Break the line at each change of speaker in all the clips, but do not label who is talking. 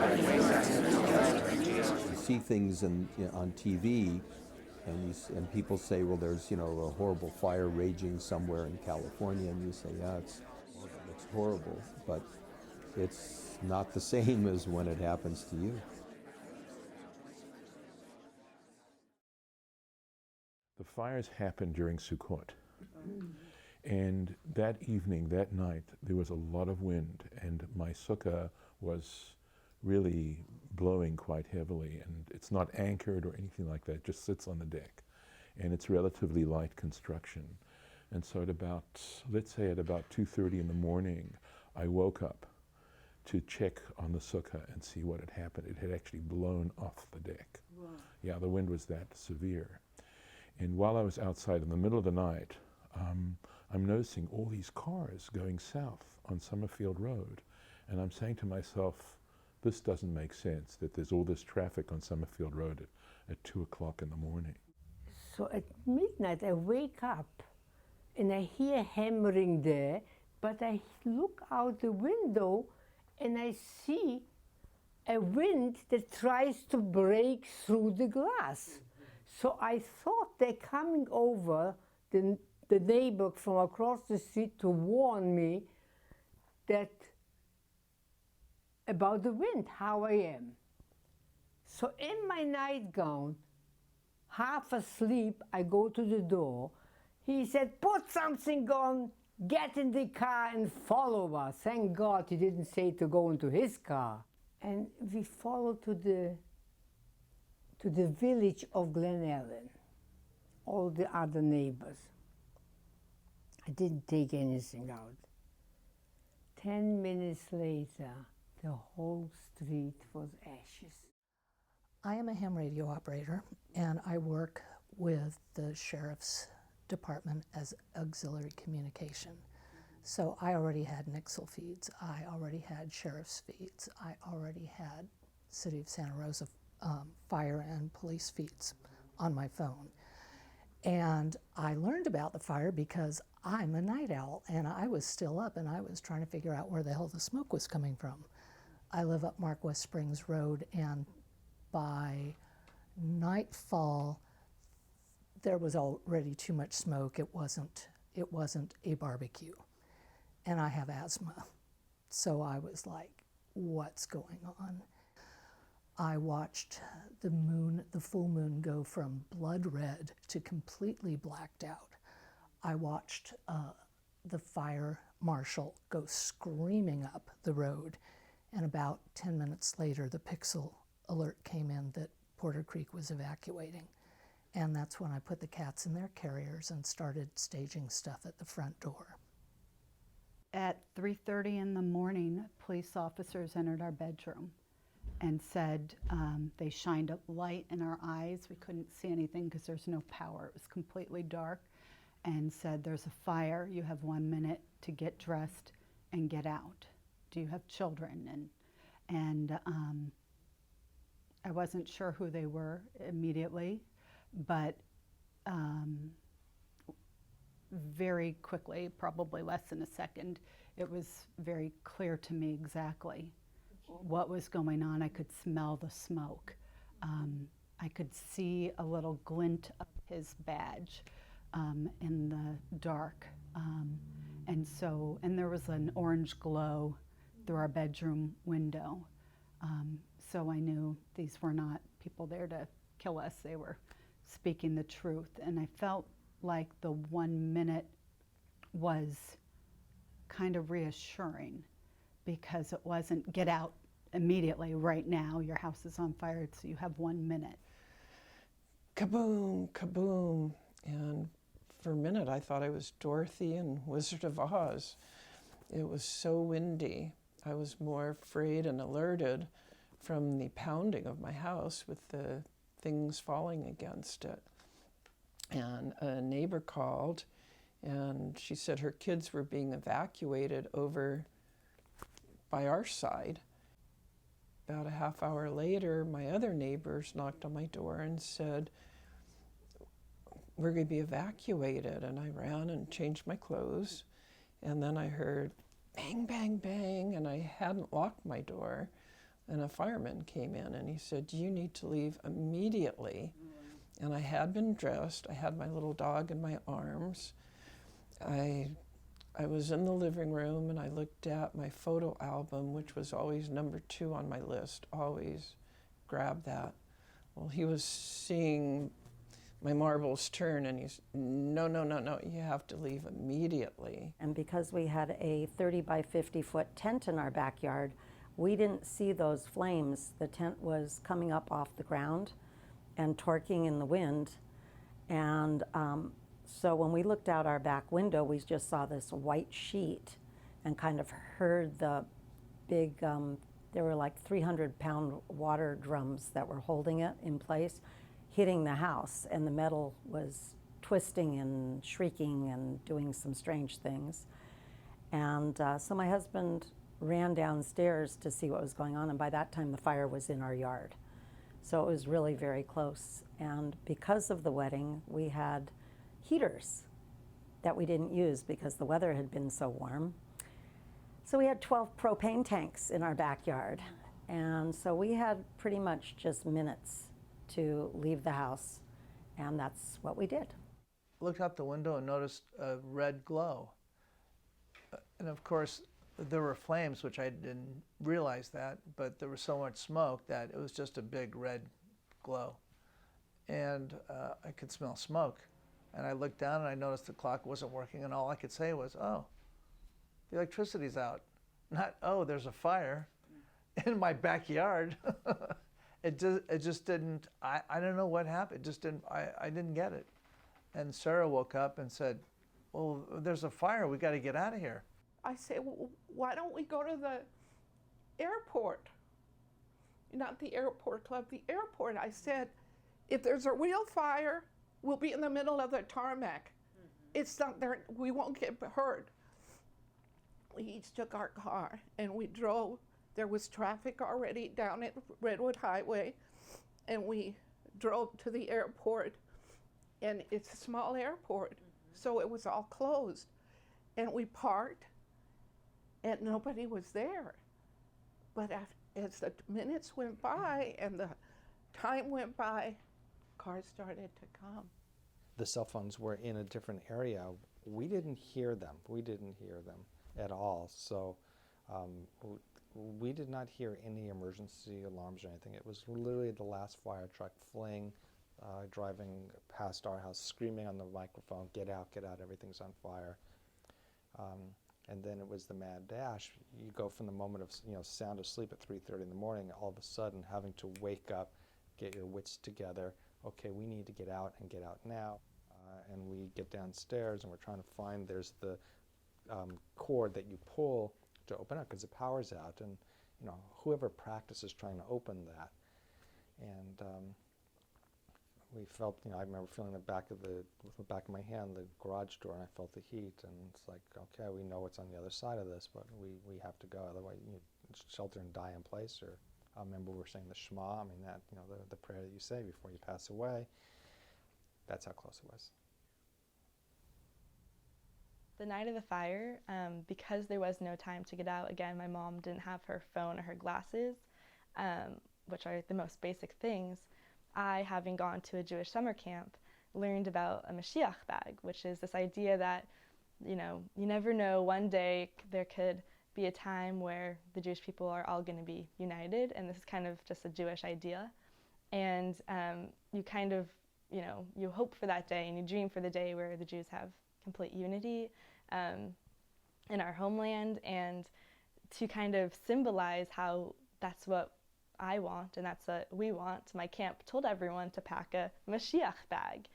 You see things on TV, and people say, well, there's a horrible fire raging somewhere in California, and you say, yeah, it's horrible, but it's not the same as when it happens to you.
The fires happened during Sukkot. And that evening, that night, there was a lot of wind, and my sukkah was really blowing quite heavily, and it's not anchored or anything like that, it just sits on the deck. And it's relatively light construction. And so let's say at about 2:30 in the morning, I woke up to check on the sukkah and see what had happened. It had actually blown off the deck. Wow. Yeah, the wind was that severe. And while I was outside in the middle of the night, I'm noticing all these cars going south on Summerfield Road. And I'm saying to myself, this doesn't make sense, that there's all this traffic on Summerfield Road at 2 o'clock in the morning.
So at midnight I wake up and I hear hammering there, but I look out the window and I see a wind that tries to break through the glass. So I thought they're coming over, the neighbor from across the street, to warn me about the wind, how I am. So in my nightgown, half asleep, I go to the door. He said, put something on, get in the car and follow us. Thank God he didn't say to go into his car. And we followed to the village of Glen Ellen, all the other neighbors. I didn't take anything out. 10 minutes later, the whole street was ashes.
I am a ham radio operator, and I work with the Sheriff's Department as auxiliary communication. So I already had Nixle feeds, I already had Sheriff's feeds, I already had City of Santa Rosa fire and police feeds on my phone. And I learned about the fire because I'm a night owl, and I was still up and I was trying to figure out where the hell the smoke was coming from. I live up Mark West Springs Road, and by nightfall there was already too much smoke. It wasn't a barbecue. And I have asthma. So I was like, what's going on? I watched the full moon go from blood red to completely blacked out. I watched the fire marshal go screaming up the road, and about 10 minutes later the Pixel alert came in that Porter Creek was evacuating. And that's when I put the cats in their carriers and started staging stuff at the front door.
At 3:30 in the morning, police officers entered our bedroom and said they shined a light in our eyes. We couldn't see anything because there's no power. It was completely dark, and said, there's a fire. You have 1 minute to get dressed and get out. Do you have children? And I wasn't sure who they were immediately, but very quickly, probably less than a second, it was very clear to me exactly what was going on. I could smell the smoke. I could see a little glint of his badge in the dark. And there was an orange glow through our bedroom window. So I knew these were not people there to kill us. They were speaking the truth. And I felt like the 1 minute was kind of reassuring, because it wasn't get out immediately right now, your house is on fire, so you have 1 minute.
Kaboom, kaboom. And for a minute I thought I was Dorothy in Wizard of Oz. It was so windy. I was more afraid and alerted from the pounding of my house with the things falling against it. And a neighbor called, and she said her kids were being evacuated over by our side. About a half hour later, my other neighbors knocked on my door and said, we're going to be evacuated. And I ran and changed my clothes. And then I heard bang, bang, bang, and I hadn't locked my door. And a fireman came in and he said, "You need to leave immediately." And I had been dressed. I had my little dog in my arms. I was in the living room and I looked at my photo album, which was always number 2 on my list. Always grab that. Well, he was seeing my marbles turn and he's, "No, no, no, no, you have to leave immediately."
And because we had a 30 by 50 foot tent in our backyard, we didn't see those flames. The tent was coming up off the ground and torquing in the wind. And so when we looked out our back window, we just saw this white sheet and kind of heard the big, there were like 300-pound water drums that were holding it in place, hitting the house, and the metal was twisting and shrieking and doing some strange things. And so my husband ran downstairs to see what was going on, and by that time the fire was in our yard. So it was really very close. And because of the wedding, we had heaters that we didn't use because the weather had been so warm. So we had 12 propane tanks in our backyard. And so we had pretty much just minutes to leave the house, and that's what we did.
Looked out the window and noticed a red glow. And of course, there were flames, which I didn't realize that, but there was so much smoke that it was just a big red glow. And I could smell smoke. And I looked down and I noticed the clock wasn't working, and all I could say was, "Oh, the electricity's out." Not, "Oh, there's a fire in my backyard." It just didn't, I don't know what happened. It just didn't, I didn't get it. And Sarah woke up and said, "Well, there's a fire, we gotta get out of here."
I said, "Well, why don't we go to the airport?" Not the airport club, the airport. I said, "If there's a real fire, we'll be in the middle of the tarmac. It's not there, we won't get hurt." We each took our car and we drove. There was traffic already down at Redwood Highway, and we drove to the airport, and it's a small airport, so it was all closed. And we parked, and nobody was there. But as the minutes went by and the time went by, cars started to come.
The cell phones were in a different area. We didn't hear them. We didn't hear them at all. So we did not hear any emergency alarms or anything. It was literally the last fire truck fleeing, driving past our house, screaming on the microphone, "Get out, get out, everything's on fire." And then it was the mad dash. You go from the moment of sound asleep at 3:30 in the morning, all of a sudden having to wake up, get your wits together. Okay, we need to get out and get out now. And we get downstairs and we're trying to find, there's the cord that you pull to open up because the power's out, and whoever practices trying to open that. And we felt, I remember feeling with the back of my hand, the garage door, and I felt the heat, and it's like, okay, we know what's on the other side of this, but we have to go, otherwise you shelter and die in place. Or I remember we were saying the Shema, I mean that, the prayer that you say before you pass away. That's how close it was.
The night of the fire, because there was no time to get out, again, my mom didn't have her phone or her glasses, which are the most basic things. I, having gone to a Jewish summer camp, learned about a Mashiach bag, which is this idea that, you never know, one day there could be a time where the Jewish people are all going to be united, and this is kind of just a Jewish idea. And you kind of, you hope for that day and you dream for the day where the Jews have complete unity in our homeland, and to kind of symbolize how that's what I want and that's what we want. My camp told everyone to pack a Mashiach bag,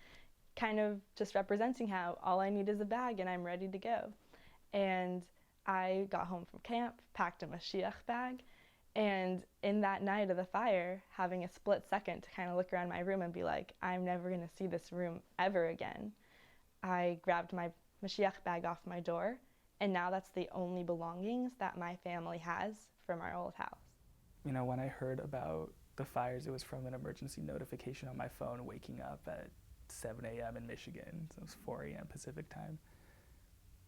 kind of just representing how all I need is a bag and I'm ready to go. And I got home from camp, packed a Mashiach bag, and in that night of the fire, having a split second to kind of look around my room and be like, I'm never going to see this room ever again, I grabbed my Mashiach bag off my door, and now that's the only belongings that my family has from our old house.
When I heard about the fires, it was from an emergency notification on my phone waking up at 7 a.m. in Michigan, so it was 4 a.m. Pacific time.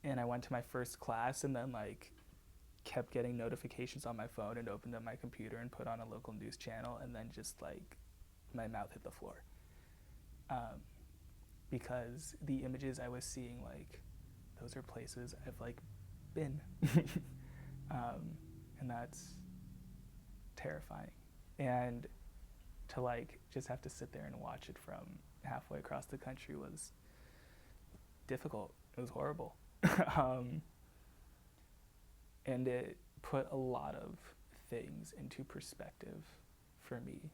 And I went to my first class, and then kept getting notifications on my phone and opened up my computer and put on a local news channel, and then just like my mouth hit the floor. Because the images I was seeing, like, those are places I've like been. And that's terrifying. And to like just have to sit there and watch it from halfway across the country was difficult. It was horrible. And it put a lot of things into perspective for me.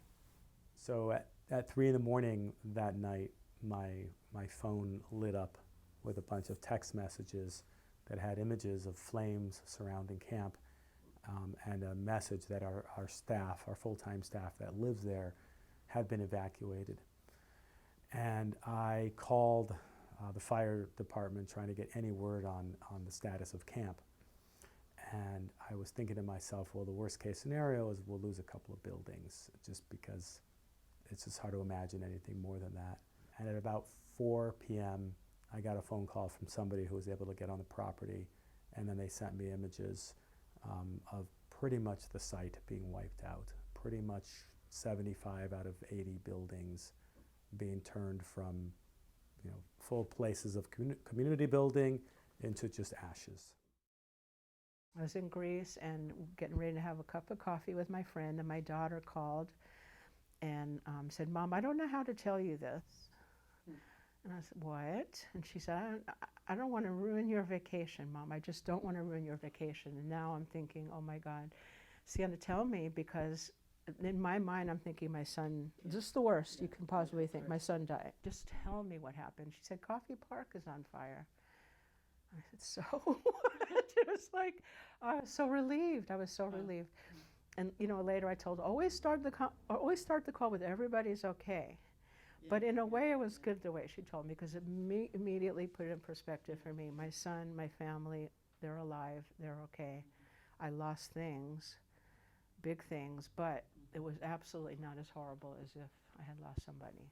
So at 3 in the morning that night, my phone lit up with a bunch of text messages that had images of flames surrounding camp, and a message that our staff, our full-time staff that lives there, had been evacuated. And I called the fire department trying to get any word on the status of camp. And I was thinking to myself, well, the worst case scenario is we'll lose a couple of buildings, just because it's just hard to imagine anything more than that. And at about 4 p.m., I got a phone call from somebody who was able to get on the property, and then they sent me images of pretty much the site being wiped out. Pretty much 75 out of 80 buildings being turned from, you know, full places of community building into just ashes.
I was in Greece and getting ready to have a cup of coffee with my friend, and my daughter called and said, "Mom, I don't know how to tell you this." And I said, "What?" And she said, I don't want to ruin your vacation, Mom. I just don't want to ruin your vacation." And now I'm thinking, oh my God, she's going to tell me, because in my mind I'm thinking my son, just the worst you can possibly think, my son died. Just tell me what happened. She said, "Coffee Park is on fire." I said, "So what?" It was like, I was so relieved. I was so relieved. And you know, later I told her, always start the call with "everybody's okay." But in a way, it was good the way she told me, because it immediately put it in perspective for me. My son, my family, they're alive, they're okay. I lost things, big things, but it was absolutely not as horrible as if I had lost somebody.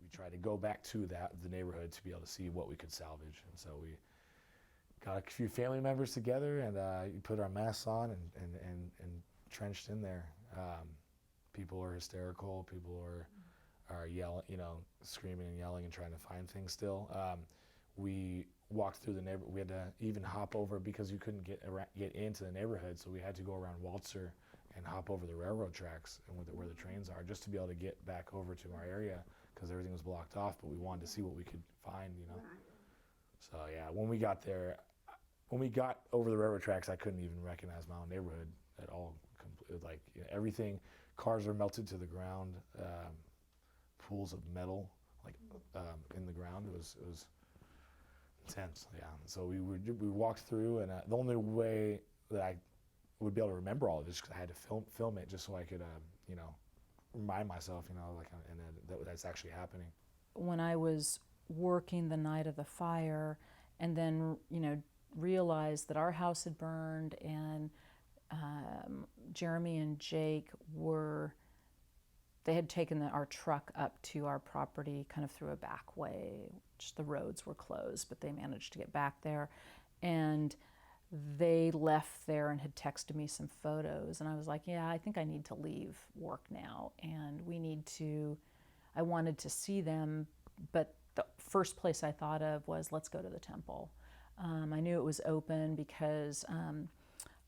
We tried to go back to the neighborhood to be able to see what we could salvage. And so we got a few family members together, and put our masks on and trenched in there. People are hysterical. People are yelling, you know, screaming and yelling and trying to find things still. We walked through the neighborhood. We had to even hop over, because you couldn't get into the neighborhood, so we had to go around Waltzer and hop over the railroad tracks and where the trains are, just to be able to get back over to our area, because everything was blocked off, but we wanted to see what we could find, you know. So yeah, when we got there, when we got over the railroad tracks, I couldn't even recognize my own neighborhood at all. Like, you know, everything, cars are melted to the ground, pools of metal, like in the ground. It was intense, yeah. So we walked through, and the only way that I would be able to remember all of this, because I had to film it, just so I could, you know, remind myself, you know, like, and that's actually happening.
When I was working the night of the fire, and then, you know, realized that our house had burned, and Jeremy and Jake they had taken our truck up to our property kind of through a back way, which the roads were closed, but they managed to get back there. And they left there and had texted me some photos. And I was like, yeah, I think I need to leave work now. And I wanted to see them, but the first place I thought of was, let's go to the temple. I knew it was open because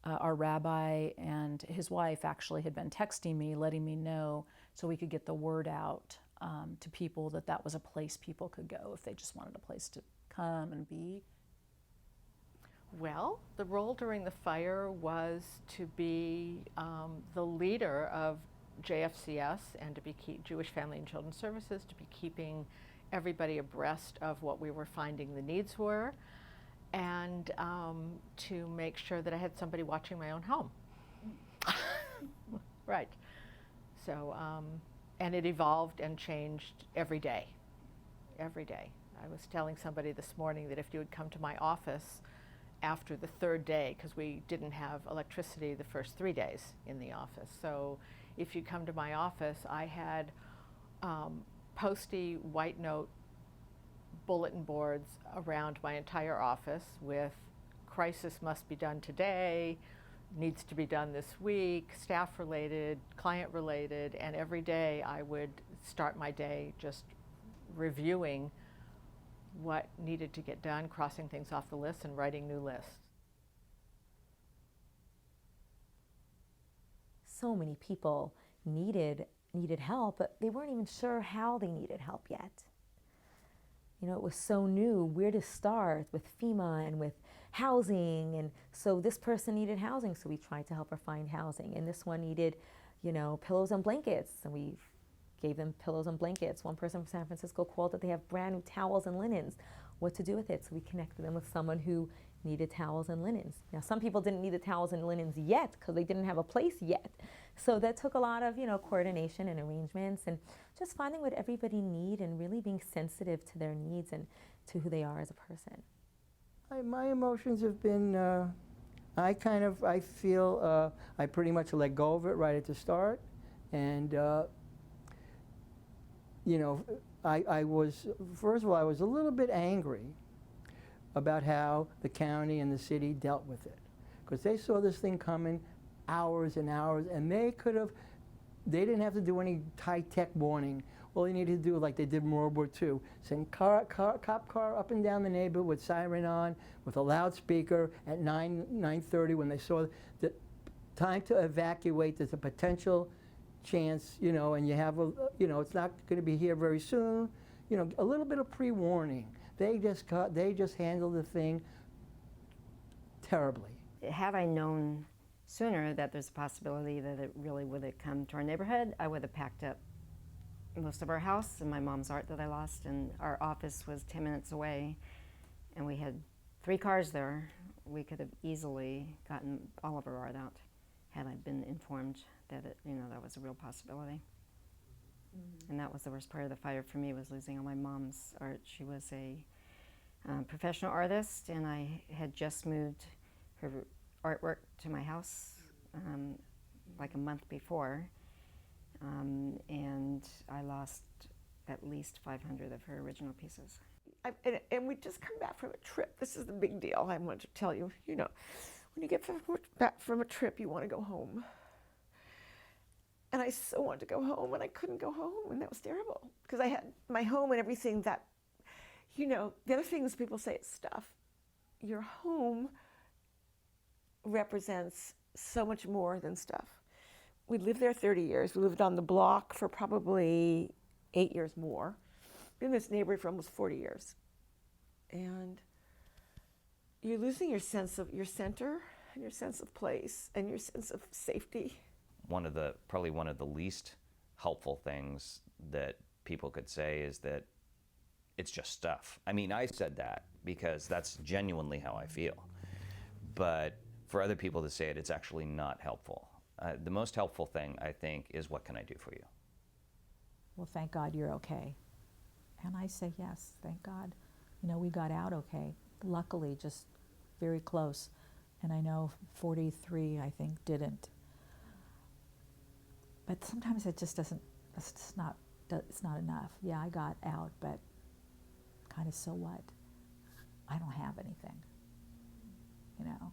our rabbi and his wife actually had been texting me, letting me know, so we could get the word out to people that was a place people could go if they just wanted a place to come and be.
Well, the role during the fire was to be the leader of JFCS and to be Jewish Family and Children's Services, to be keeping everybody abreast of what we were finding the needs were, and to make sure that I had somebody watching my own home. Right. So, and it evolved and changed every day. Every day. I was telling somebody this morning that if you would come to my office after the third day, because we didn't have electricity the first 3 days in the office. So if you come to my office, I had posty white note bulletin boards around my entire office with crisis must be done today, needs to be done this week, staff related, client related, and every day I would start my day just reviewing what needed to get done, crossing things off the list, and writing new lists.
So many people needed help, but they weren't even sure how they needed help yet. You know, it was so new, where to start with FEMA and with housing. And so this person needed housing, so we tried to help her find housing. And this one needed, you know, pillows and blankets, and we gave them pillows and blankets. One person from San Francisco called that they have brand new towels and linens. What to do with it? So we connected them with someone who needed towels and linens. Now, some people didn't need the towels and linens yet because they didn't have a place yet. So that took a lot of, you know, coordination and arrangements and just finding what everybody needs and really being sensitive to their needs and to who they are as a person.
My emotions have been, I feel I pretty much let go of it right at the start. And, you know, I was, first of all, I was a little bit angry about how the county and the city dealt with it. Because they saw this thing coming hours and hours, and they didn't have to do any high-tech warning. All they needed to do, like they did in World War II, send cop car up and down the neighborhood with siren on, with a loudspeaker at 9:30 when they saw the time to evacuate. There's a potential chance, you know, and you have a, you know, it's not going to be here very soon. You know, a little bit of pre-warning. They just handled the thing terribly.
Had I known sooner that there's a possibility that it really would have come to our neighborhood, I would have packed up most of our house and my mom's art that I lost, and our office was 10 minutes away, and we had 3 cars there. We could have easily gotten all of our art out had I been informed that it, you know, that was a real possibility. And that was the worst part of the fire for me, was losing all my mom's art. She was a professional artist, and I had just moved her artwork to my house like a month before, and I lost at least 500 of her original pieces.
And we just come back from a trip. This is the big deal I want to tell you. You know, when you get back from a trip, you want to go home. And I so wanted to go home, and I couldn't go home, and that was terrible. Because I had my home and everything that, you know, the other things people say is stuff. Your home represents so much more than stuff. We lived there 30 years. We lived on the block for probably 8 years more. Been in this neighborhood for almost 40 years. And you're losing your sense of your center, and your sense of place, and your sense of safety.
Probably one of the least helpful things that people could say is that it's just stuff. I mean, I said that because that's genuinely how I feel. But for other people to say it, it's actually not helpful. The most helpful thing, I think, is what can I do for you?
Well, thank God you're okay. And I say yes, thank God. You know, we got out okay. Luckily, just very close. And I know 43, I think, didn't. But sometimes it just doesn't, it's not enough. Yeah, I got out, but kind of so what? I don't have anything, you know,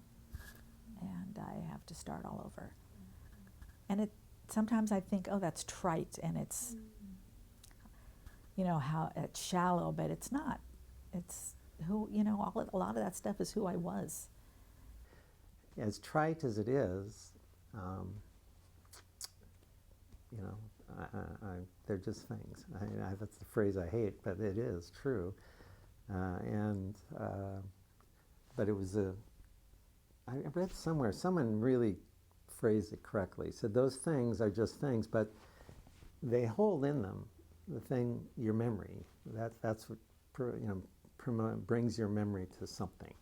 and I have to start all over. And sometimes I think, oh, that's trite, and it's, you know, how it's shallow, but it's not. It's who, you know, a lot of that stuff is who I was.
As trite as it is, you know, they're just things. That's the phrase I hate, but it is true. But it was I read somewhere, someone really phrased it correctly. Said those things are just things, but they hold in them the thing, your memory. That's what brings your memory to something.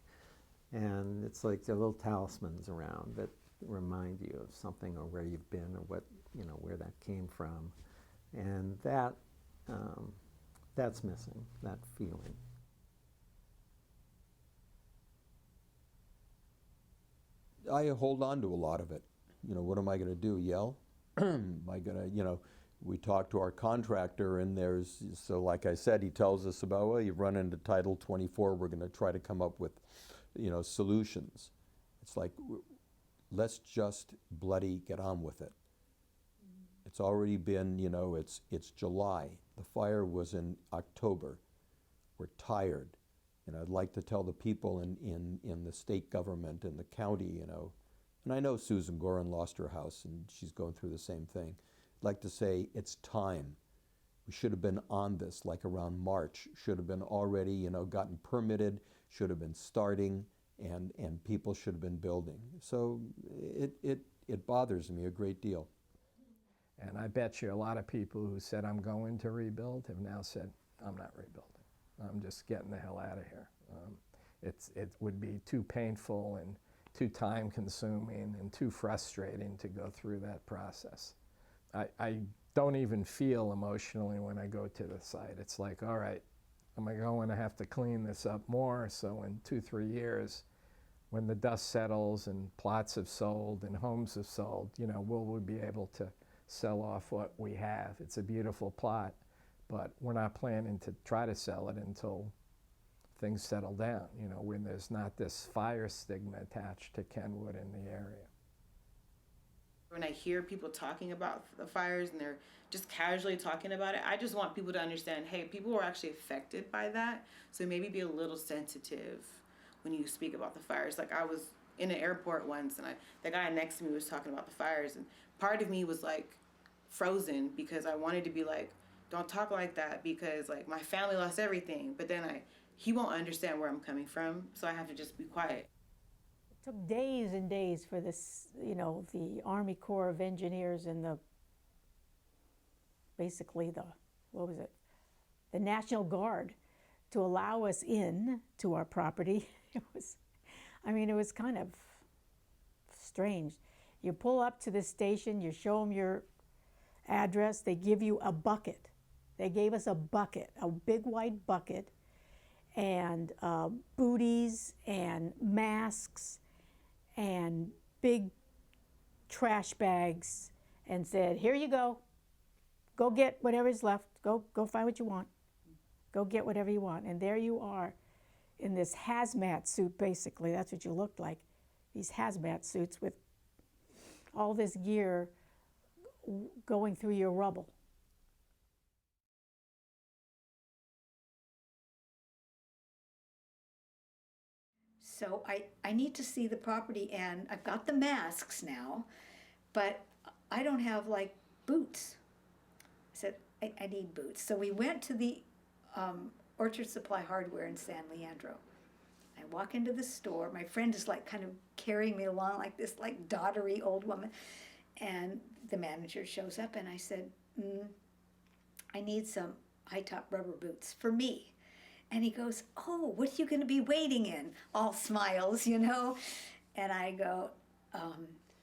And it's like the little talismans around that remind you of something, or where you've been, or what, you know, where that came from. And that's missing, that feeling. I hold on to a lot of it. You know, what am I going to do, yell? Am I going to, you know, we talk to our contractor, and so like I said, he tells us about, well, you've run into Title 24, we're going to try to come up with solutions. It's like, let's just bloody get on with it. It's already been, it's July. The fire was in October. We're tired. I'd like to tell the people in the state government and the county, and I know Susan Gorin lost her house and she's going through the same thing. I'd like to say it's time. We should have been on this like around March, should have been already, gotten permitted, should have been starting, and people should have been building. So it bothers me a great deal.
And I bet you a lot of people who said, I'm going to rebuild, have now said, I'm not rebuilding. I'm just getting the hell out of here. It would be too painful and too time consuming and too frustrating to go through that process. I don't even feel emotionally when I go to the site. It's like, all right, am I going to have to clean this up more? So in 2-3 years, when the dust settles and plots have sold and homes have sold, will we be able to sell off what we have? It's a beautiful plot, but we're not planning to try to sell it until things settle down, when there's not this fire stigma attached to Kenwood in the area.
When I hear people talking about the fires and they're just casually talking about it, I just want people to understand, hey, people were actually affected by that, so maybe be a little sensitive when you speak about the fires. Like, I was in an airport once and the guy next to me was talking about the fires, and part of me was like frozen because I wanted to be like, don't talk like that because like my family lost everything, but then he won't understand where I'm coming from, so I have to just be quiet.
It took days and days for this, the Army Corps of Engineers and basically the National Guard to allow us in to our property. It was kind of strange. You pull up to the station, you show them your address, they give you a bucket. They gave us a bucket, a big white bucket, and booties and masks and big trash bags, and said, here you go. Go get whatever's left. Go find what you want. Go get whatever you want. And there you are in this hazmat suit, basically. That's what you looked like. These hazmat suits with all this gear going through your rubble.
So I need to see the property, and I've got the masks now, but I don't have like boots. I said, I need boots. So we went to the Orchard Supply Hardware in San Leandro. I walk into the store. My friend is like kind of carrying me along like this like dottery old woman. And the manager shows up and I said, I need some high-top rubber boots for me. And he goes, oh, what are you going to be waiting in? All smiles, And I go,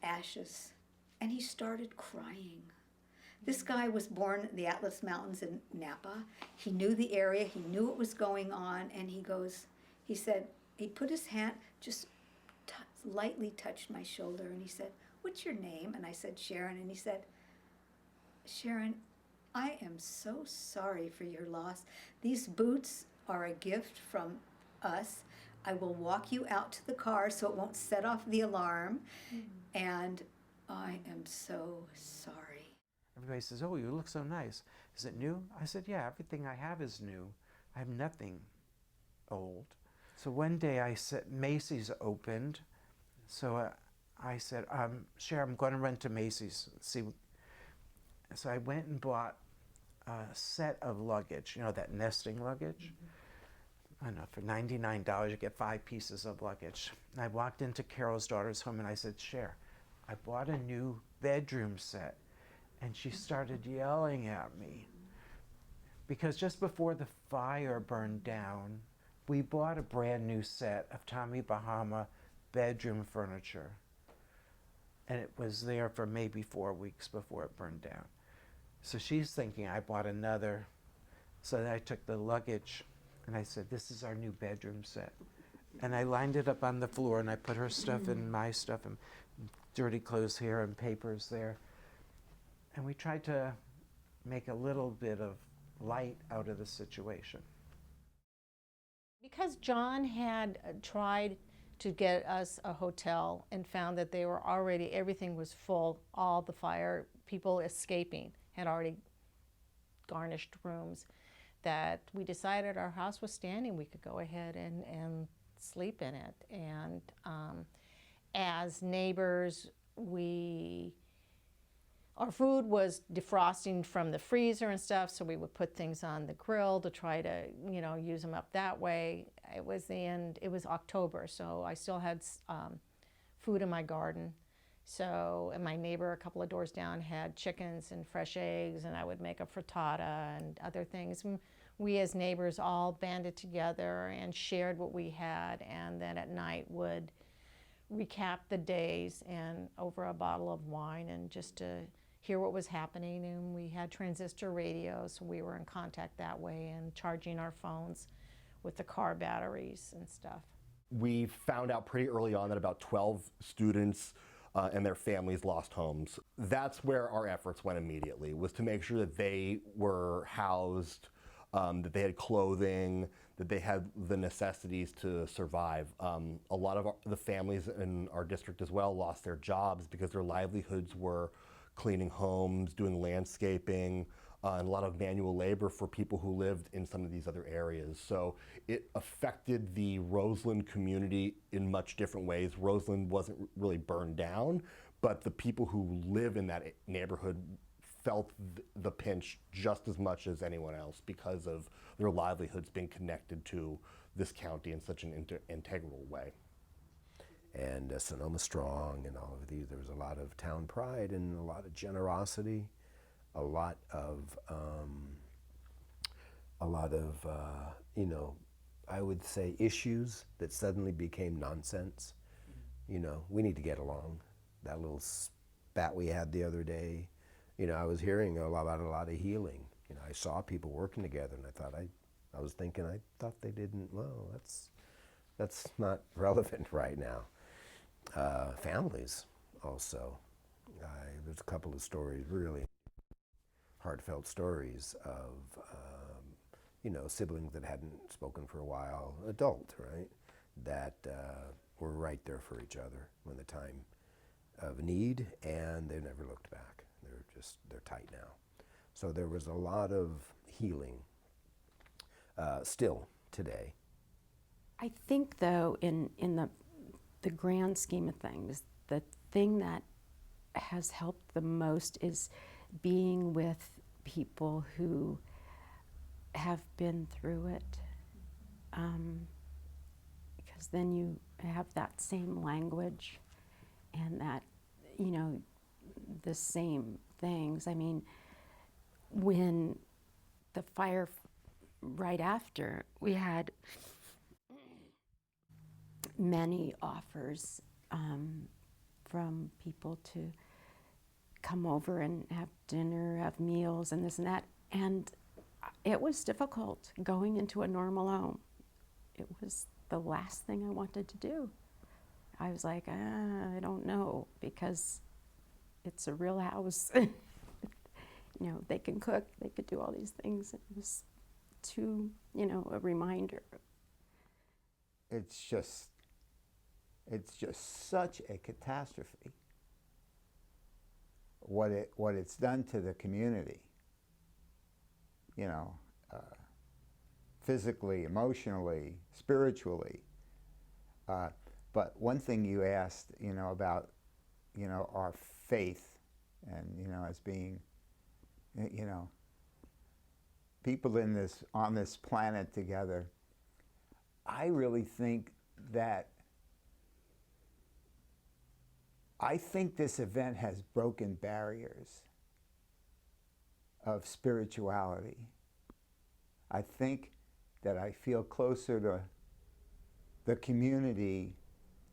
ashes. And he started crying. This guy was born in the Atlas Mountains in Napa. He knew the area. He knew what was going on. And he said, he put his hand, just lightly touched my shoulder. And he said, what's your name? And I said, Sharon. And he said, Sharon, I am so sorry for your loss. These boots are a gift from us. I will walk you out to the car so it won't set off the alarm. And I am so sorry.
Everybody says, oh, you look so nice. Is it new? I said, yeah, everything I have is new. I have nothing old. So one day I said, Macy's opened. So I said, Sharon, I'm going to run to Macy's. See. So I went and bought a set of luggage, that nesting luggage. I don't know, for $99 you get 5 pieces of luggage. And I walked into Carol's daughter's home and I said, Cher, I bought a new bedroom set. And she started yelling at me. Because just before the fire burned down, we bought a brand new set of Tommy Bahama bedroom furniture. And it was there for maybe 4 weeks before it burned down. So she's thinking I bought another. So then I took the luggage and I said, this is our new bedroom set. And I lined it up on the floor and I put her stuff and my stuff and dirty clothes here and papers there. And we tried to make a little bit of light out of the situation.
Because John had tried
to get us a hotel and found that they were already, everything was full, all the fire people escaping had already garnished rooms, that we decided our house was standing, we could go ahead and sleep in it. And as neighbors, our food was defrosting from the freezer and stuff, so we would put things on the grill to try to, you know, use them up that way. It was October, so I still had food in my garden. So, and my neighbor a couple of doors down had chickens and fresh eggs, and I would make a frittata and other things. And we as neighbors all banded together and shared what we had, and then at night would recap the days and over a bottle of wine, and just to hear what was happening. And we had transistor radios, so we were in contact that way, and charging our phones with the car batteries and stuff.
We found out pretty early on that about 12 students and their families lost homes. That's where our efforts went immediately, was to make sure that they were housed, that they had clothing, that they had the necessities to survive. A lot of the families in our district as well lost their jobs because their livelihoods were cleaning homes, doing landscaping, and a lot of manual labor for people who lived in some of these other areas. So it affected the Roseland community in much different ways. Roseland wasn't really burned down, but the people who live in that neighborhood felt the pinch just as much as anyone else because of their livelihoods being connected to this county in such an integral way.
And Sonoma Strong and all of these, there was a lot of town pride and a lot of generosity, a lot of you know, I would say issues that suddenly became nonsense. You know, we need to get along. That little spat we had the other day, you know, I was hearing about a lot of healing. You know, I saw people working together, and I thought, I was thinking, I thought they didn't, well, that's not relevant right now. Families also. There's a couple of stories, really heartfelt stories of, you know, siblings that hadn't spoken for a while, adult, right, that were right there for each other when the time of need, and they never looked back. They're tight now. So there was a lot of healing still today.
I think, though, in the grand scheme of things, the thing that has helped the most is being with people who have been through it, because then you have that same language and that, you know, the same things. I mean, when the fire right after, we had many offers from people to come over and have dinner, have meals, and this and that. And it was difficult going into a normal home. It was the last thing I wanted to do. I was like, I don't know, because it's a real house. You know, they can cook, they could do all these things. It was too, you know, a reminder.
It's just such a catastrophe what it's done to the community, you know, physically, emotionally, spiritually. But one thing you asked, you know, about, you know, our faith and, you know, as being, you know, people on this planet together, I really think that this event has broken barriers of spirituality. I think that I feel closer to the community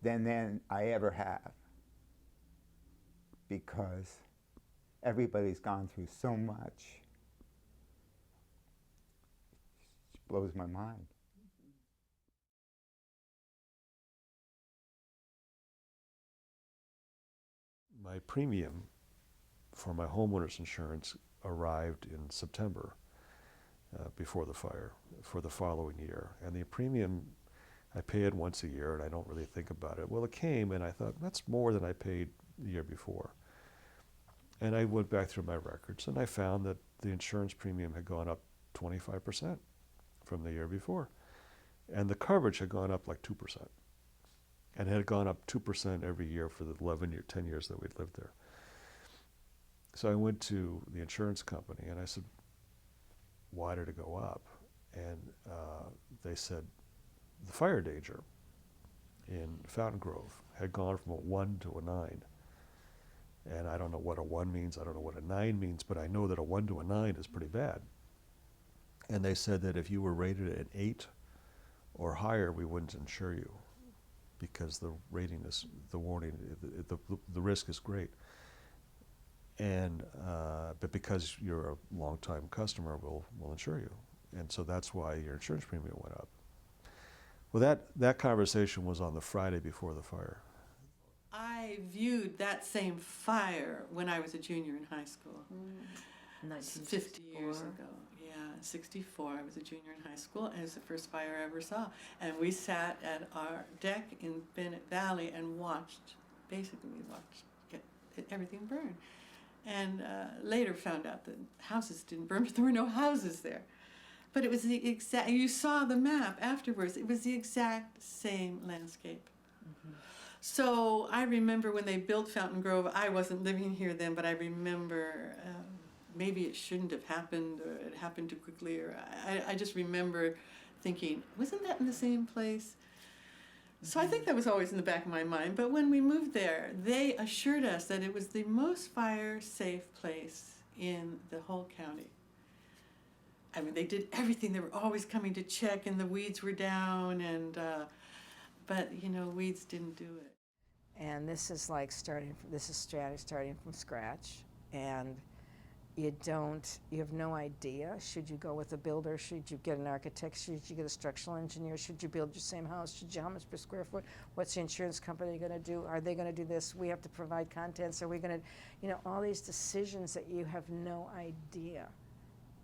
than I ever have, because everybody's gone through so much. It blows my mind.
My premium for my homeowner's insurance arrived in September before the fire for the following year. And the premium, I pay it once a year and I don't really think about it. Well, it came and I thought, that's more than I paid the year before. And I went back through my records and I found that the insurance premium had gone up 25% from the year before. And the coverage had gone up like 2%. And it had gone up 2% every year for the 10 years that we'd lived there. So I went to the insurance company and I said, why did it go up? And they said, the fire danger in Fountain Grove had gone from a 1 to a 9. And I don't know what a 1 means, I don't know what a 9 means, but I know that a 1 to a 9 is pretty bad. And they said that if you were rated at 8 or higher, we wouldn't insure you because the rating is, the warning, the risk is great. And, but because you're a long-time customer, we'll insure you. And so that's why your insurance premium went up. Well, that conversation was on the Friday before the fire.
I viewed that same fire when I was a junior in high school. 50 years ago. Yeah, 64. I was a junior in high school, and it was the first fire I ever saw. And we sat at our deck in Bennett Valley and watched, basically we watched everything burn. And later found out that houses didn't burn, but there were no houses there. But it was the exact, you saw the map afterwards, it was the exact same landscape. So I remember when they built Fountain Grove, I wasn't living here then, but I remember maybe it shouldn't have happened, or it happened too quickly, or I just remember thinking, wasn't that in the same place? So I think that was always in the back of my mind. But when we moved there, they assured us that it was the most fire-safe place in the whole county. I mean, they did everything. They were always coming to check, and the weeds were down, and but you know, weeds didn't do it.
And this is like starting from scratch, and you have no idea. Should you go with a builder? Should you get an architect? Should you get a structural engineer? Should you build your same house? How much per square foot? What's the insurance company going to do? Are they going to do this? We have to provide contents. Are we going to, all these decisions that you have no idea.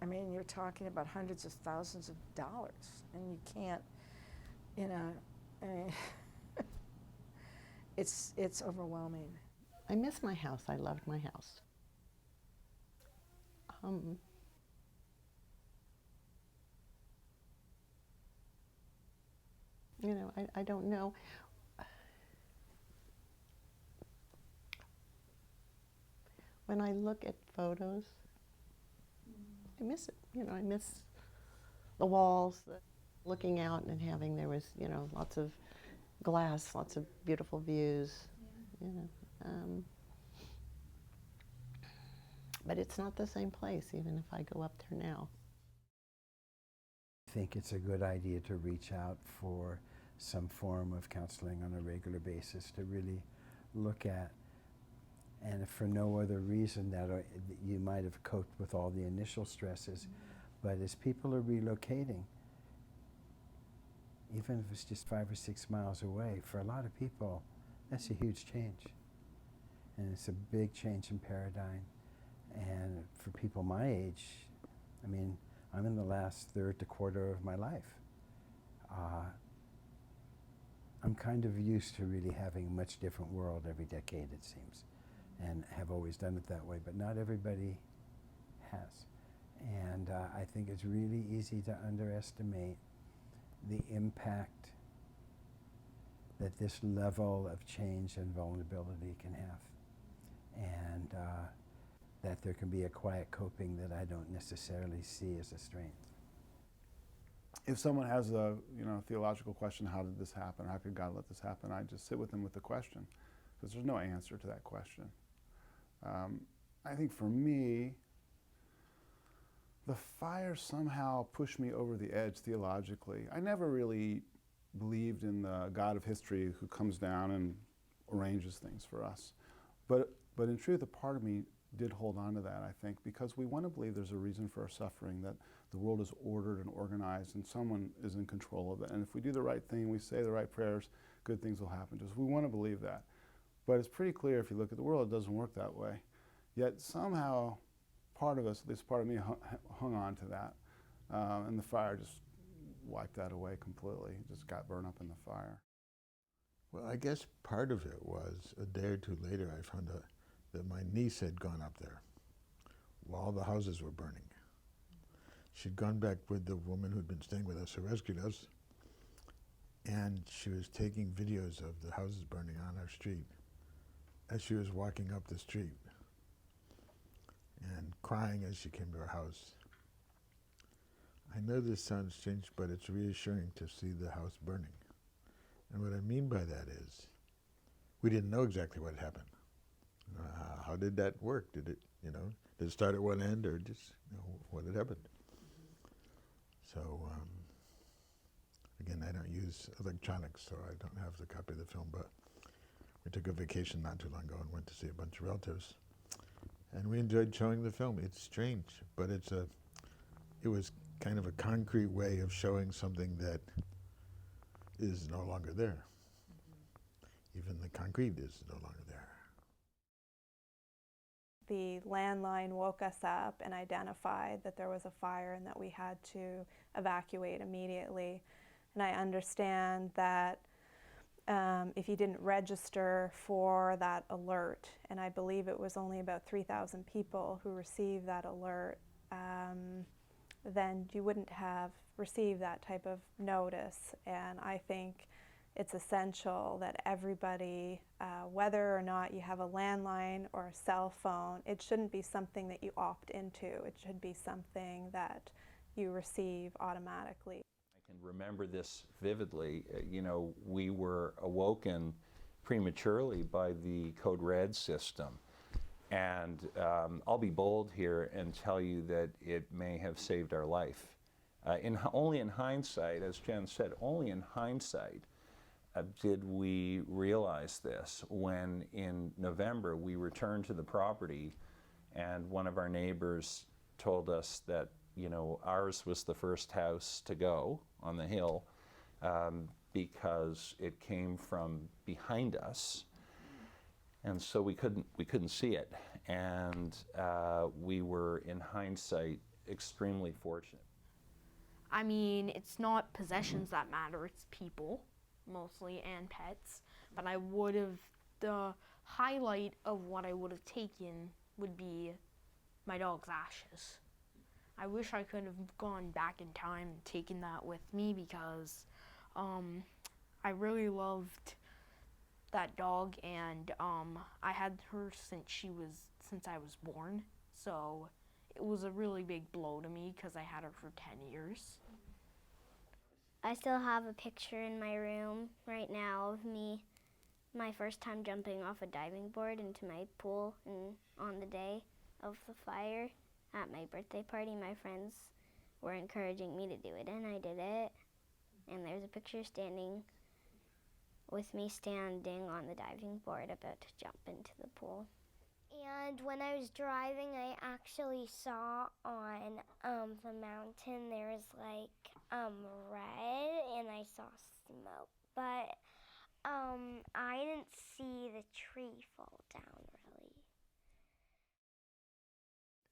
I mean, you're talking about hundreds of thousands of dollars, and you can't, I mean, it's overwhelming.
I miss my house. I loved my house. I don't know. When I look at photos, I miss it. I miss the walls, looking out and having, there was, lots of glass, lots of beautiful views, but it's not the same place, even if I go up there now.
I think it's a good idea to reach out for some form of counseling on a regular basis to really look at, and if for no other reason that you might have coped with all the initial stresses, but as people are relocating, even if it's just 5 or 6 miles away, for a lot of people, that's a huge change. And it's a big change in paradigm. And for people my age, I mean, I'm in the last third to quarter of my life. I'm kind of used to really having a much different world every decade, it seems, and have always done it that way, but not everybody has. And I think it's really easy to underestimate the impact that this level of change and vulnerability can have. And that there can be a quiet coping that I don't necessarily see as a strength.
If someone has a theological question, how did this happen? How could God let this happen? I just sit with them with the question, because there's no answer to that question. I think for me, the fire somehow pushed me over the edge theologically. I never really believed in the God of history who comes down and arranges things for us. But in truth, a part of me did hold on to that, I think, because we want to believe there's a reason for our suffering, that the world is ordered and organized and someone is in control of it. And if we do the right thing, we say the right prayers, good things will happen to us. We want to believe that. But it's pretty clear if you look at the world, it doesn't work that way. Yet somehow, part of us, at least part of me, hung on to that. And the fire just wiped that away completely. It just got burned up in the fire.
Well, I guess part of it was a day or two later I found out that my niece had gone up there while all the houses were burning. She'd gone back with the woman who'd been staying with us who rescued us, and she was taking videos of the houses burning on our street as she was walking up the street and crying as she came to our house. I know this sounds strange, but it's reassuring to see the house burning. And what I mean by that is, we didn't know exactly what had happened. How did that work? Did it start at one end, or just what had happened? So again, I don't use electronics, so I don't have the copy of the film. But we took a vacation not too long ago and went to see a bunch of relatives, and we enjoyed showing the film. It's strange, but it was kind of a concrete way of showing something that is no longer there. Even the concrete is no longer there.
The landline woke us up and identified that there was a fire and that we had to evacuate immediately. And I understand that if you didn't register for that alert, and I believe it was only about 3,000 people who received that alert, then you wouldn't have received that type of notice. And I think it's essential that everybody, whether or not you have a landline or a cell phone, it shouldn't be something that you opt into. It should be something that you receive automatically.
I can remember this vividly. We were awoken prematurely by the Code Red system. And I'll be bold here and tell you that it may have saved our life. Only in hindsight, as Jen said, only in hindsight did we realize this when in November we returned to the property and one of our neighbors told us that ours was the first house to go on the hill because it came from behind us. And so we couldn't see it, and we were, in hindsight, extremely fortunate.
I mean, it's not possessions that matter, it's people, mostly, and pets. But the highlight of what I would have taken would be my dog's ashes. I wish I could have gone back in time and taken that with me because I really loved that dog, and I had her since I was born, so it was a really big blow to me because I had her for 10 years.
I still have a picture in my room right now of me, my first time jumping off a diving board into my pool on the day of the fire. At my birthday party, my friends were encouraging me to do it, and I did it. And there's a picture with me standing on the diving board about to jump into the pool. And when I was driving, I actually saw on the mountain there was red, and I saw smoke. But I didn't see the tree fall down really.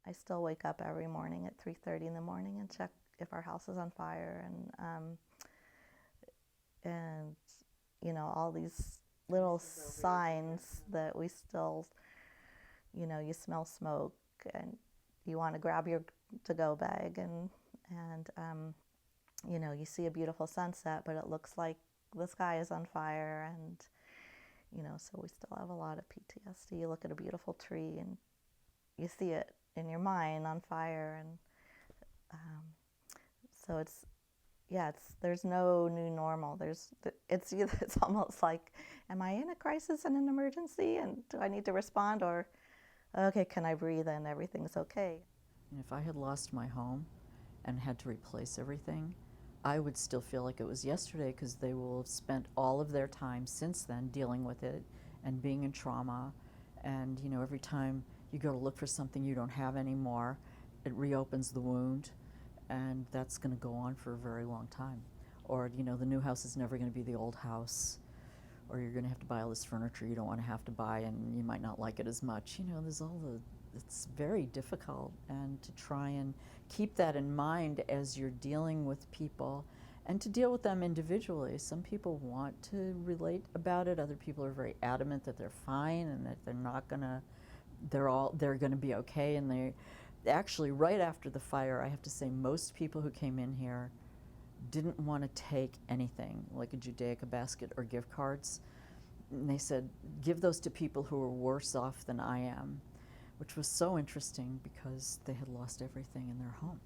I still wake up every morning at 3:30 in the morning and check if our house is on fire, and all these little signs that we still, you smell smoke and you want to grab your to-go bag and you see a beautiful sunset, but it looks like the sky is on fire, and so we still have a lot of PTSD. You look at a beautiful tree and you see it in your mind on fire, and so there's no new normal. It's almost like, am I in a crisis and an emergency, and do I need to respond, or okay, can I breathe and everything's okay?
If I had lost my home and had to replace everything, I would still feel like it was yesterday, because they will have spent all of their time since then dealing with it and being in trauma. And every time you go to look for something you don't have anymore, it reopens the wound, and that's going to go on for a very long time. Or the new house is never going to be the old house, or you're going to have to buy all this furniture you don't want to have to buy, and you might not like it as much. It's very difficult, and to try and keep that in mind as you're dealing with people and to deal with them individually. Some people want to relate about it. Other people are very adamant that they're fine and that they're not gonna, they're gonna be okay. And they, actually, right after the fire, I have to say, most people who came in here didn't want to take anything, like a Judaica basket or gift cards. And they said, give those to people who are worse off than I am, which was so interesting because they had lost everything in their home.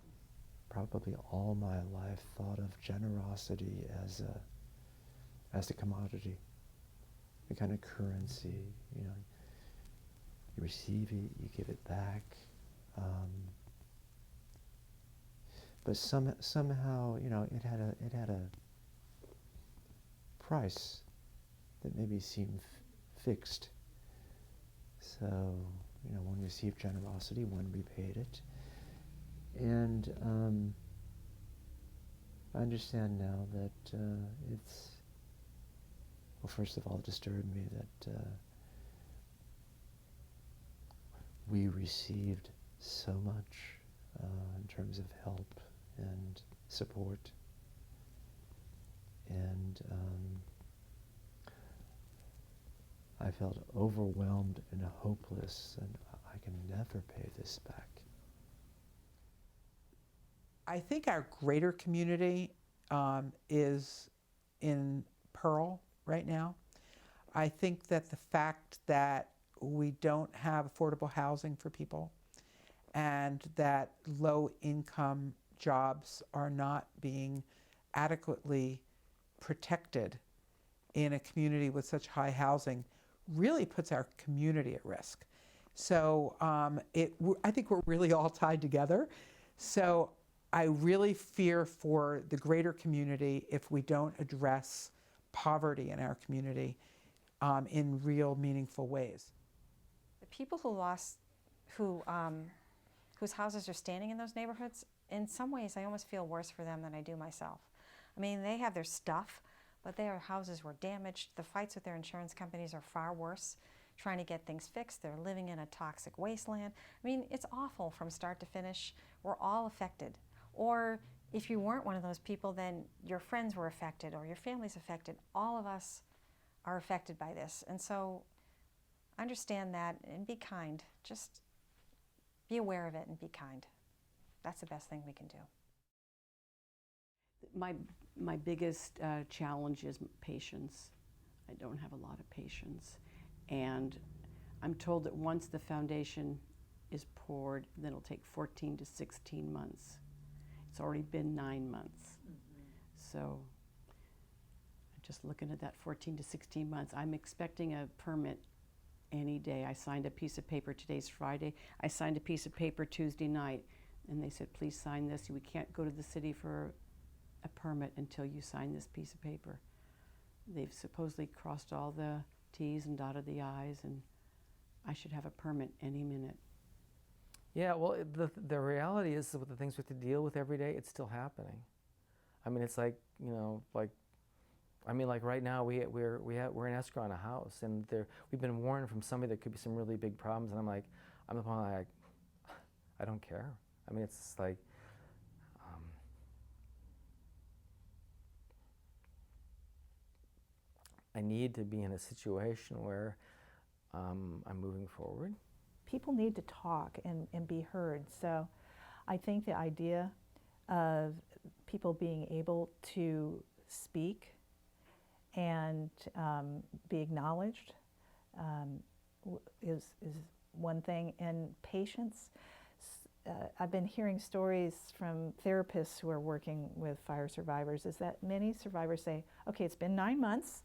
Probably all my life thought of generosity as a commodity, a kind of currency. You know, you receive it, you give it back. But somehow, you know, it had a price that maybe seemed fixed. So, you know, one received generosity, one repaid it. And I understand now that it's, well, first of all, it disturbed me that we received so much in terms of help and support. And I felt overwhelmed and hopeless, and I can never pay this back.
I think our greater community is in peril right now. I think that the fact that we don't have affordable housing for people and that low-income jobs are not being adequately protected in a community with such high housing really puts our community at risk. So I think we're really all tied together. So I really fear for the greater community if we don't address poverty in our community in real, meaningful ways.
The people whose houses are standing in those neighborhoods, in some ways I almost feel worse for them than I do myself. I mean, they have their stuff, but their houses were damaged. The fights with their insurance companies are far worse, trying to get things fixed. They're living in a toxic wasteland. I mean, it's awful from start to finish. We're all affected. Or if you weren't one of those people, then your friends were affected or your family's affected. All of us are affected by this. And so understand that and be kind. Just be aware of it and be kind. That's the best thing we can do.
My biggest challenge is patience. I don't have a lot of patience. And I'm told that once the foundation is poured, then it'll take 14 to 16 months. It's already been 9 months. So I'm just looking at that 14 to 16 months. I'm expecting a permit any day. I signed a piece of paper, today's Friday. I signed a piece of paper Tuesday night, and they said, please sign this. We can't go to the city for a permit until you sign this piece of paper. They've supposedly crossed all the T's and dotted the I's, and I should have a permit any minute.
Yeah, well, the reality is with the things we have to deal with every day, it's still happening. I mean, it's like, you know, like, I mean, like right now we're in escrow on a house, and we've been warned from somebody there could be some really big problems, and I'm like, I don't care. I mean, it's just like, I need to be in a situation where I'm moving forward.
People need to talk and be heard. So I think the idea of people being able to speak and be acknowledged is one thing. And patience. I've been hearing stories from therapists who are working with fire survivors, is that many survivors say, okay, it's been 9 months.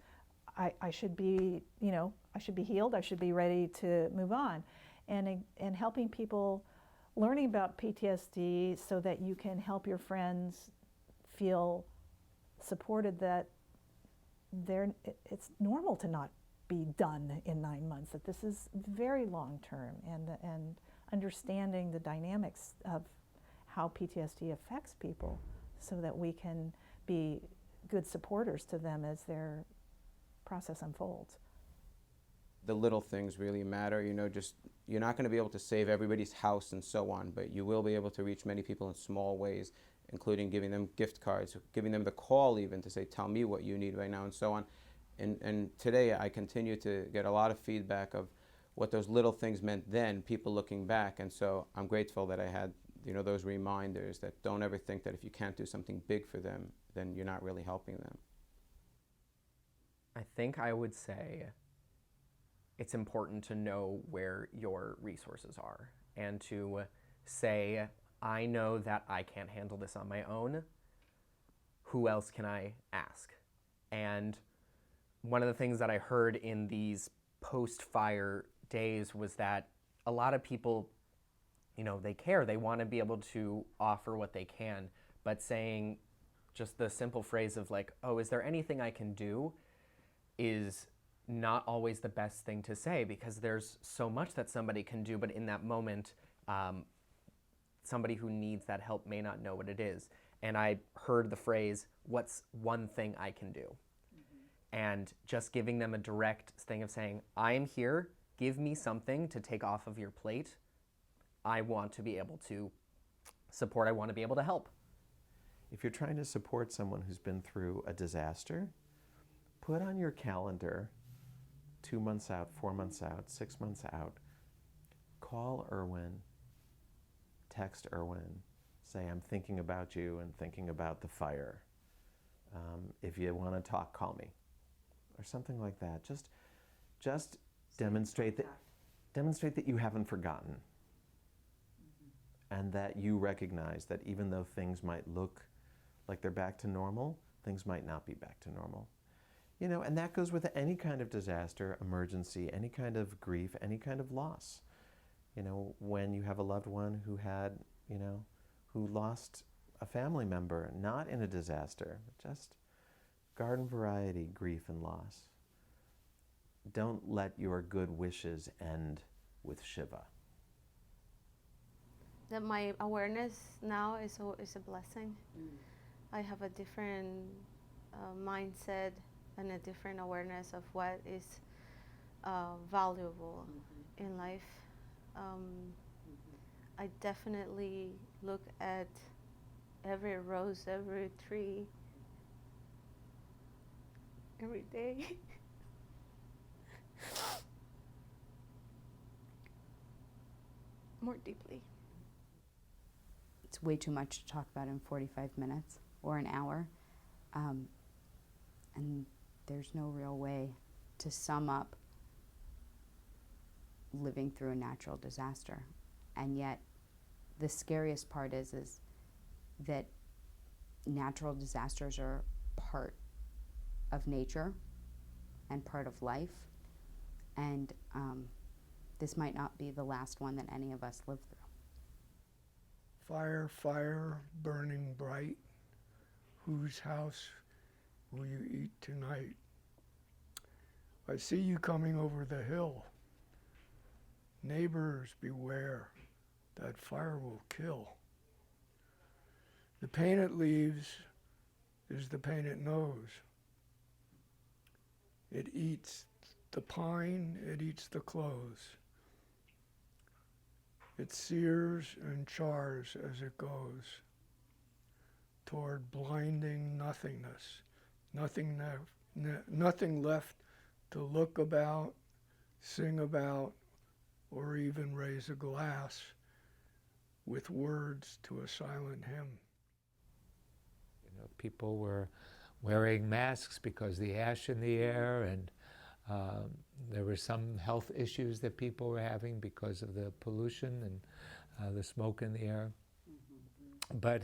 I should be, you know, I should be healed. I should be ready to move on. And helping people learning about PTSD so that you can help your friends feel supported that it's normal to not be done in 9 months, that this is very long term, and understanding the dynamics of how PTSD affects people so that we can be good supporters to them as their process unfolds.
the little things really matter. You know, just you're not going to be able to save everybody's house and so on, but you will be able to reach many people in small ways, including giving them gift cards, giving them the call even to say, tell me what you need right now and so on. And today I continue to get a lot of feedback of what those little things meant then, people looking back. And so I'm grateful that I had, you know, those reminders that don't ever think that if you can't do something big for them, then you're not really helping them.
I think I would say it's important to know where your resources are and to say, I know that I can't handle this on my own. Who else can I ask? And one of the things that I heard in these post-fire days was that a lot of people, you know, they care. They want to be able to offer what they can, but saying just the simple phrase of like, oh, is there anything I can do, is not always the best thing to say, because there's so much that somebody can do, but in that moment, somebody who needs that help may not know what it is. And I heard the phrase, what's one thing I can do? And just giving them a direct thing of saying, I am here, give me something to take off of your plate. I want to be able to support, I want to be able to help.
If you're trying to support someone who's been through a disaster, put on your calendar 2 months out, 4 months out, 6 months out, call Irwin, text Irwin, say, I'm thinking about you and thinking about the fire. If you want to talk, call me. Or something like that. Just demonstrate that you haven't forgotten. And that you recognize that even though things might look like they're back to normal, things might not be back to normal. You know, and that goes with any kind of disaster, emergency, any kind of grief, any kind of loss. You know, when you have a loved one who had, you know, who lost a family member, not in a disaster, just garden variety grief and loss. Don't let your good wishes end with Shiva.
That my awareness now is a blessing. I have a different mindset and a different awareness of what is valuable in life. I definitely look at every rose, every tree, every day. More deeply.
It's way too much to talk about in 45 minutes or an hour. And there's no real way to sum up living through a natural disaster. And yet, the scariest part is that natural disasters are part of nature and part of life. And this might not be the last one that any of us live through.
Fire, fire, burning bright, whose house will you eat tonight? I see you coming over the hill. Neighbors, beware, that fire will kill. The pain it leaves is the pain it knows. It eats the pine, it eats the clothes. It sears and chars as it goes toward blinding nothingness, nothing left to look about, sing about, or even raise a glass with words to a silent hymn.
You know, people were wearing masks because the ash in the air, and there were some health issues that people were having because of the pollution and the smoke in the air. But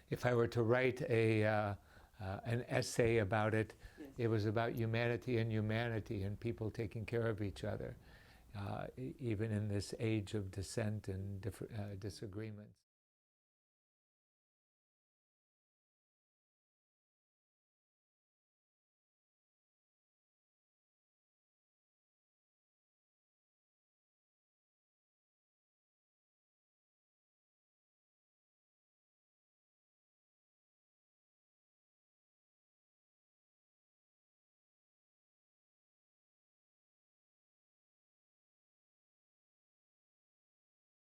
if I were to write an essay about it, it was about humanity and people taking care of each other, even in this age of dissent and disagreements.